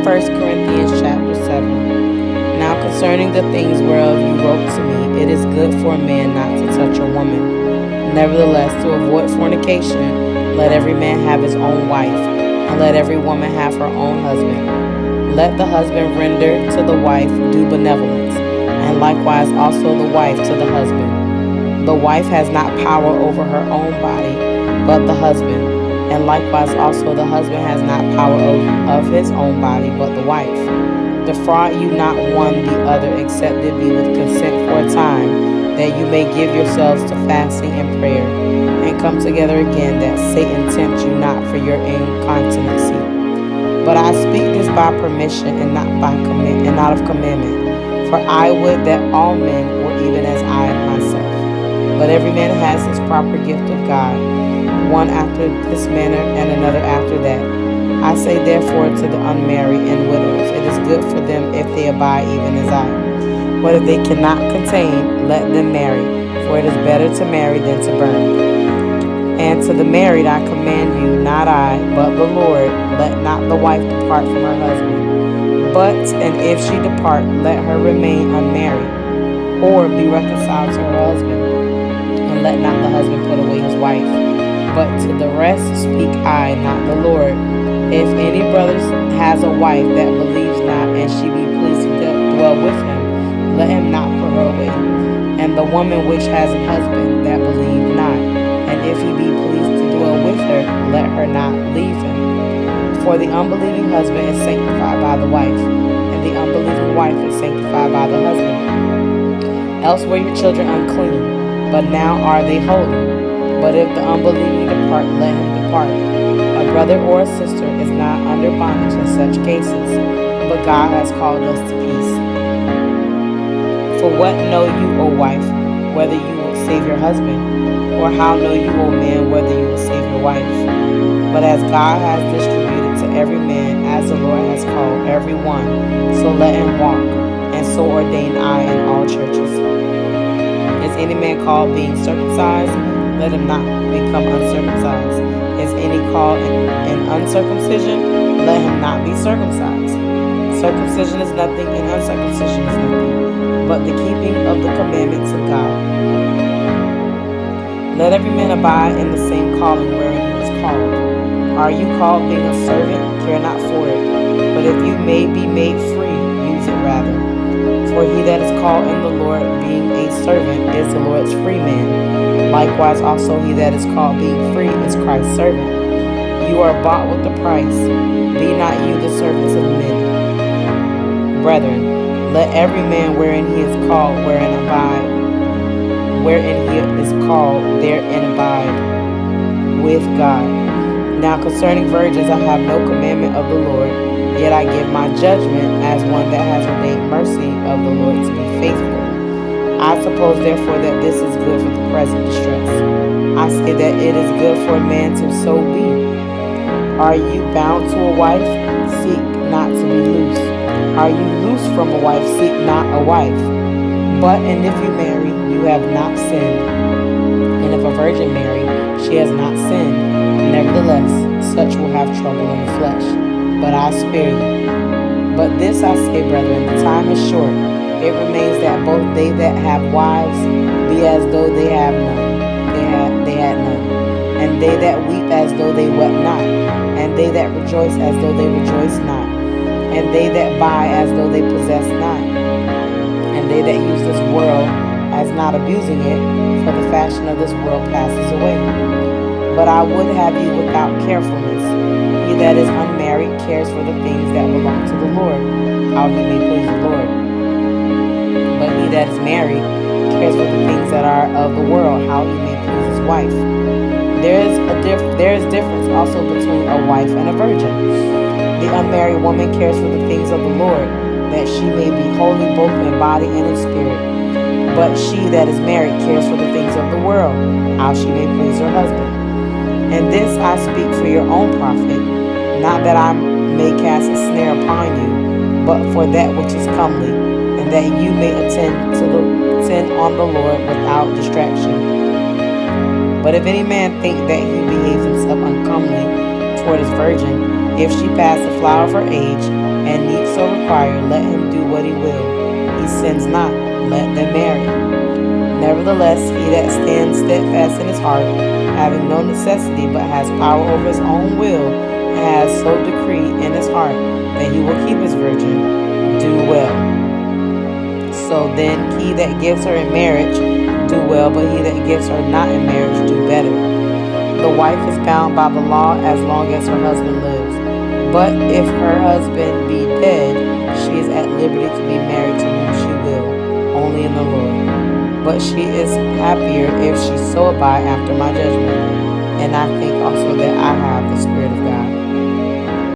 First Corinthians chapter 7. Now concerning the things whereof you wrote to me, it is good for a man not to touch a woman. Nevertheless, to avoid fornication, let every man have his own wife, and let every woman have her own husband. Let the husband render to the wife due benevolence, and likewise also the wife to the husband. The wife has not power over her own body, but the husband. And likewise also the husband has not power of his own body, but the wife. Defraud you not one the other, except it be with consent for a time, that you may give yourselves to fasting and prayer, and come together again, that Satan tempt you not for your incontinency. But I speak this by permission, and not of commandment. For I would that all men were even as I myself. But every man has his proper gift of God, one after this manner, and another after that. I say therefore to the unmarried and widows, it is good for them if they abide even as I. But if they cannot contain, let them marry, for it is better to marry than to burn. And to the married I command you, not I, but the Lord, let not the wife depart from her husband. But, and if she depart, let her remain unmarried, or be reconciled to her husband. And let not the husband put away his wife. But to the rest speak I, not the Lord. If any brother has a wife that believes not, and she be pleased to dwell with him, let him not put her away. And the woman which has a husband that believe not, and if he be pleased to dwell with her, let her not leave him. For the unbelieving husband is sanctified by the wife, and the unbelieving wife is sanctified by the husband. Else were your children unclean, but now are they holy. But if the unbelieving depart, let him depart. A brother or a sister is not under bondage in such cases, but God has called us to peace. For what know you, O wife, whether you will save your husband? Or how know you, O man, whether you will save your wife? But as God has distributed to every man, as the Lord has called every one, so let him walk, and so ordain I in all churches. Is any man called being circumcised? Let him not become uncircumcised. Is any called in uncircumcision? Let him not be circumcised. Circumcision is nothing, and uncircumcision is nothing, but the keeping of the commandments of God. Let every man abide in the same calling wherein he was called. Are you called being a servant? Care not for it. But if you may be made free, use it rather. For he that is called in the Lord being a servant is the Lord's free man. Likewise also he that is called being free is Christ's servant. You are bought with a price. Be not you the servants of men. Brethren, let every man wherein he is called, wherein he is called, therein abide with God. Now concerning virgins I have no commandment of the Lord, yet I give my judgment as one that has ordained mercy of the Lord to be faithful. I suppose therefore that this is good for the present distress. I say that it is good for a man to so be. Are you bound to a wife? Seek not to be loose. Are you loose from a wife? Seek not a wife. But and if you marry, you have not sinned. And if a virgin marry, she has not sinned. Nevertheless, such will have trouble in the flesh. But I spare you. But this I say, brethren, the time is short. It remains that both they that have wives be as though they have none, they had none, and they that weep as though they wept not, and they that rejoice as though they rejoice not, and they that buy as though they possess not, and they that use this world as not abusing it, for the fashion of this world passes away. But I would have you without carefulness. He that is unmarried cares for the things that belong to the Lord, how he may please the Lord. But he that is married cares for the things that are of the world, how he may please his wife. There is difference also between a wife and a virgin. The unmarried woman cares for the things of the Lord, that she may be holy both in body and in spirit. But she that is married cares for the things of the world, how she may please her husband. And this I speak for your own profit, not that I may cast a snare upon you, but for that which is comely, and that you may attend on the Lord without distraction. But if any man think that he behaves himself uncomely toward his virgin, if she pass the flower of her age, and need so require, let him do what he will. He sins not, let them marry. Nevertheless, he that stands steadfast in his heart, having no necessity, but has power over his own will, and has so decreed in his heart that he will keep his virgin, do well. So then he that gives her in marriage do well, but he that gives her not in marriage do better. The wife is bound by the law as long as her husband lives. But if her husband be dead, she is at liberty to be married to whom she will, only in the Lord. But she is happier if she so abide after my judgment. And I think also that I have the Spirit of God.